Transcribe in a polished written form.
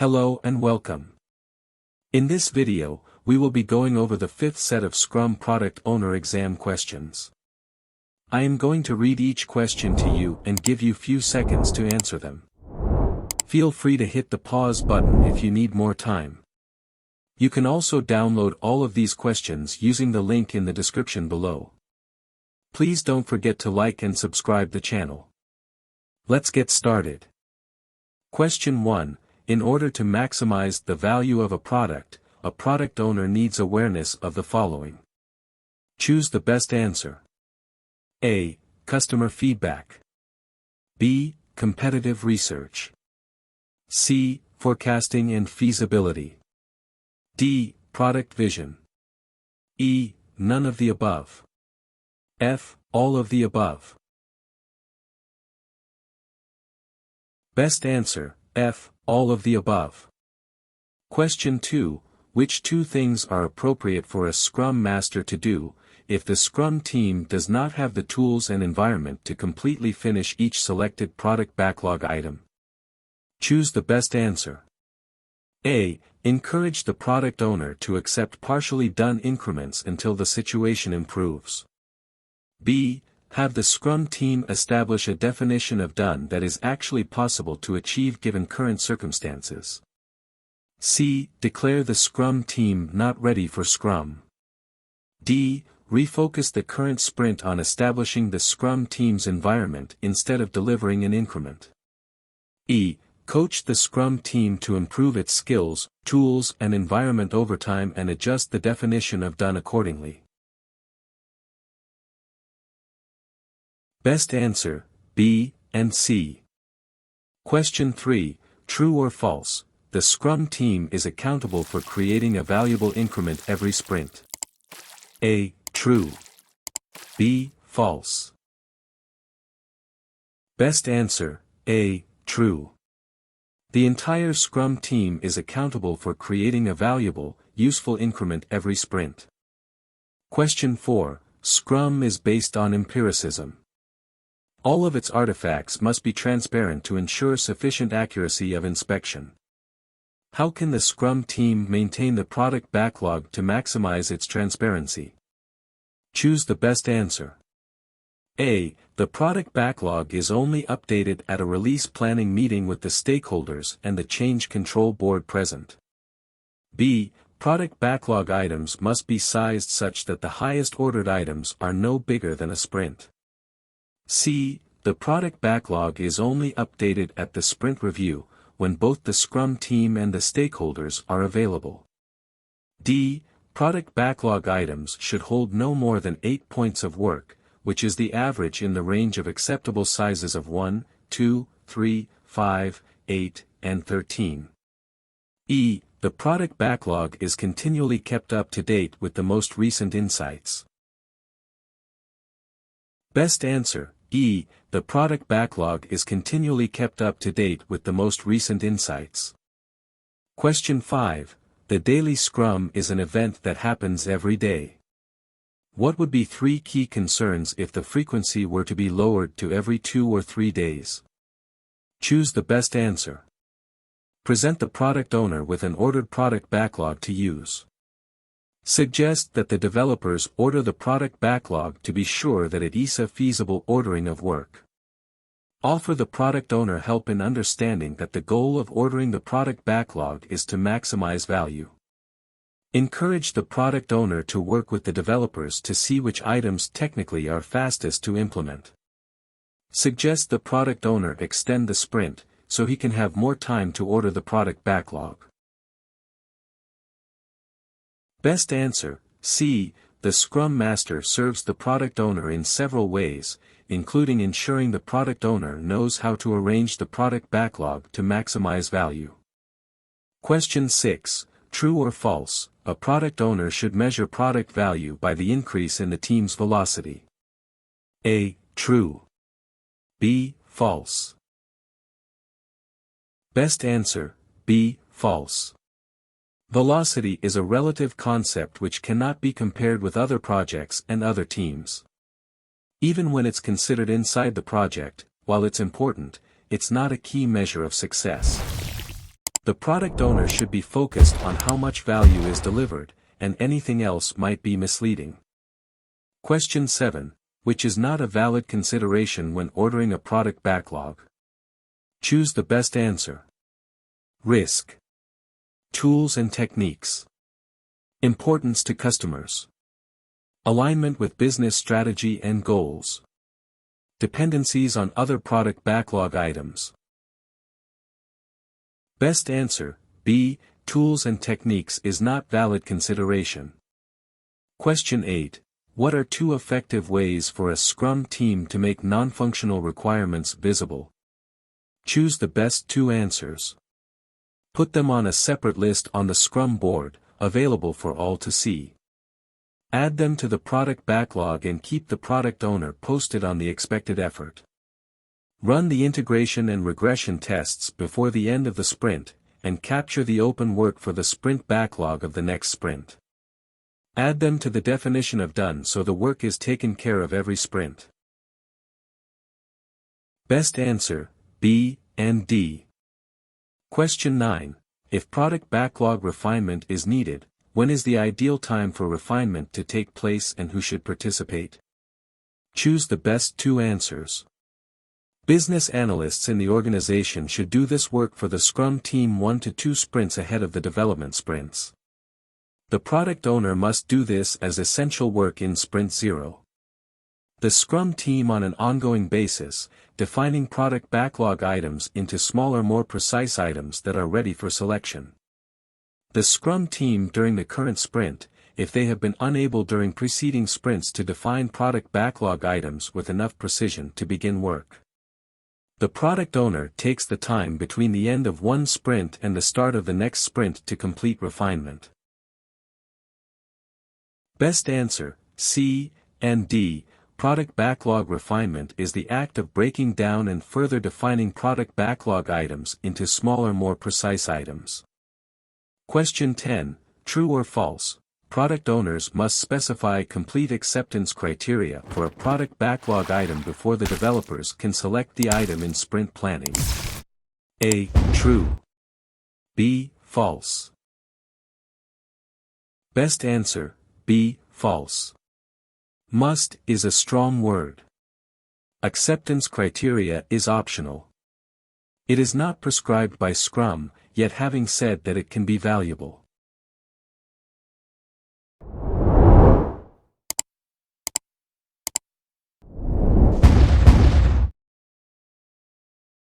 Hello and welcome. In this video, we will be going over the fifth set of Scrum Product Owner exam questions. I am going to read each question to you and give you few seconds to answer them. Feel free to hit the pause button if you need more time. You can also download all of these questions using the link in the description below. Please don't forget to like and subscribe the channel. Let's get started. Question 1. In order to maximize the value of a product owner needs awareness of the following. Choose the best answer. A. Customer feedback. B. Competitive research. C. Forecasting and feasibility. D. Product vision. E. None of the above. F. All of the above. Best answer, F. All of the above. Question 2. Which two things are appropriate for a Scrum Master to do, if the Scrum team does not have the tools and environment to completely finish each selected product backlog item? Choose the best answer. A. Encourage the product owner to accept partially done increments until the situation improves. B. Have the Scrum team establish a definition of done that is actually possible to achieve given current circumstances. C. Declare the Scrum team not ready for Scrum. D. Refocus the current sprint on establishing the Scrum team's environment instead of delivering an increment. E. Coach the Scrum team to improve its skills, tools and environment over time and adjust the definition of done accordingly. Best answer, B and C. Question 3. True or false, the Scrum team is accountable for creating a valuable increment every sprint. A. True. B. False. Best answer, A. True. The entire Scrum team is accountable for creating a valuable, useful increment every sprint. Question 4. Scrum is based on empiricism. All of its artifacts must be transparent to ensure sufficient accuracy of inspection. How can the Scrum team maintain the product backlog to maximize its transparency? Choose the best answer. A. The product backlog is only updated at a release planning meeting with the stakeholders and the change control board present. B. Product backlog items must be sized such that the highest ordered items are no bigger than a sprint. C. The product backlog is only updated at the sprint review, when both the Scrum team and the stakeholders are available. D. Product backlog items should hold no more than 8 points of work, which is the average in the range of acceptable sizes of 1, 2, 3, 5, 8, and 13. E. The product backlog is continually kept up to date with the most recent insights. Best answer, E. The product backlog is continually kept up to date with the most recent insights. Question 5. The daily Scrum is an event that happens every day. What would be 3 key concerns if the frequency were to be lowered to every 2 or 3 days? Choose the best answer. Present the product owner with an ordered product backlog to use. Suggest that the developers order the product backlog to be sure that it is a feasible ordering of work. Offer the product owner help in understanding that the goal of ordering the product backlog is to maximize value. Encourage the product owner to work with the developers to see which items technically are fastest to implement. Suggest the product owner extend the sprint, so he can have more time to order the product backlog. Best answer, C. The Scrum Master serves the product owner in several ways, including ensuring the product owner knows how to arrange the product backlog to maximize value. Question 6. True or false, a product owner should measure product value by the increase in the team's velocity. A. True. B. False. Best answer, B. False. Velocity is a relative concept which cannot be compared with other projects and other teams. Even when it's considered inside the project, while it's important, it's not a key measure of success. The product owner should be focused on how much value is delivered, and anything else might be misleading. Question 7. Which is not a valid consideration when ordering a product backlog? Choose the best answer. Risk. Tools and techniques. Importance to customers. Alignment with business strategy and goals. Dependencies on other product backlog items. Best answer, B. Tools and techniques is not valid consideration. Question 8. What are 2 effective ways for a Scrum team to make non-functional requirements visible? Choose the best 2 answers. Put them on a separate list on the Scrum board, available for all to see. Add them to the product backlog and keep the product owner posted on the expected effort. Run the integration and regression tests before the end of the sprint, and capture the open work for the sprint backlog of the next sprint. Add them to the definition of done so the work is taken care of every sprint. Best answer, B and D. Question 9. If product backlog refinement is needed, when is the ideal time for refinement to take place and who should participate? Choose the best 2 answers. Business analysts in the organization should do this work for the Scrum team 1 to 2 sprints ahead of the development sprints. The product owner must do this as essential work in Sprint 0. The Scrum team on an ongoing basis, defining product backlog items into smaller, more precise items that are ready for selection. The Scrum team during the current sprint, if they have been unable during preceding sprints to define product backlog items with enough precision to begin work. The product owner takes the time between the end of one sprint and the start of the next sprint to complete refinement. Best answer, C and D. Product backlog refinement is the act of breaking down and further defining product backlog items into smaller, more precise items. Question 10. True or false? Product owners must specify complete acceptance criteria for a product backlog item before the developers can select the item in sprint planning. A. True. B. False. Best answer, B. False. Must is a strong word. Acceptance criteria is optional. It is not prescribed by Scrum, yet having said that it can be valuable.